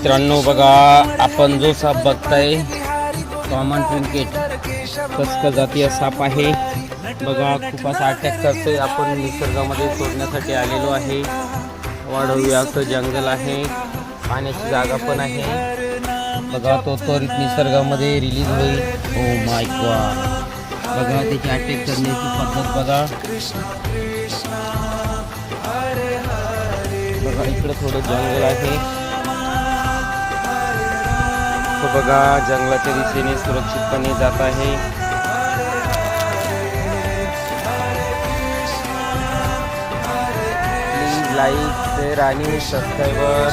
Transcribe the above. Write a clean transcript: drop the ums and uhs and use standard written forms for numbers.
मित्रांनो बघा, आपण जो साप बघताय कॉमन ट्रिंकेट कस्क जातीय साप आहे बघा. खूप असा अटॅक करतोय. आपण निसर्गामध्ये सोडण्यासाठी आलेलो आहे. वाढवूया असं जंगल आहे, पाण्याची जागा पण आहे बघा. तो त्वरित निसर्गामध्ये रिलीज होईल. ओ माय गॉड बघा, त्याची अटॅक करण्याची पद्धत बघा. बघा इकडं थोडं जंगल आहे. तो बघा जंगलाच्या दिशेने सुरक्षितपणे जात आहे. प्लीज लाईक शेअर आणि सबस्क्राईबर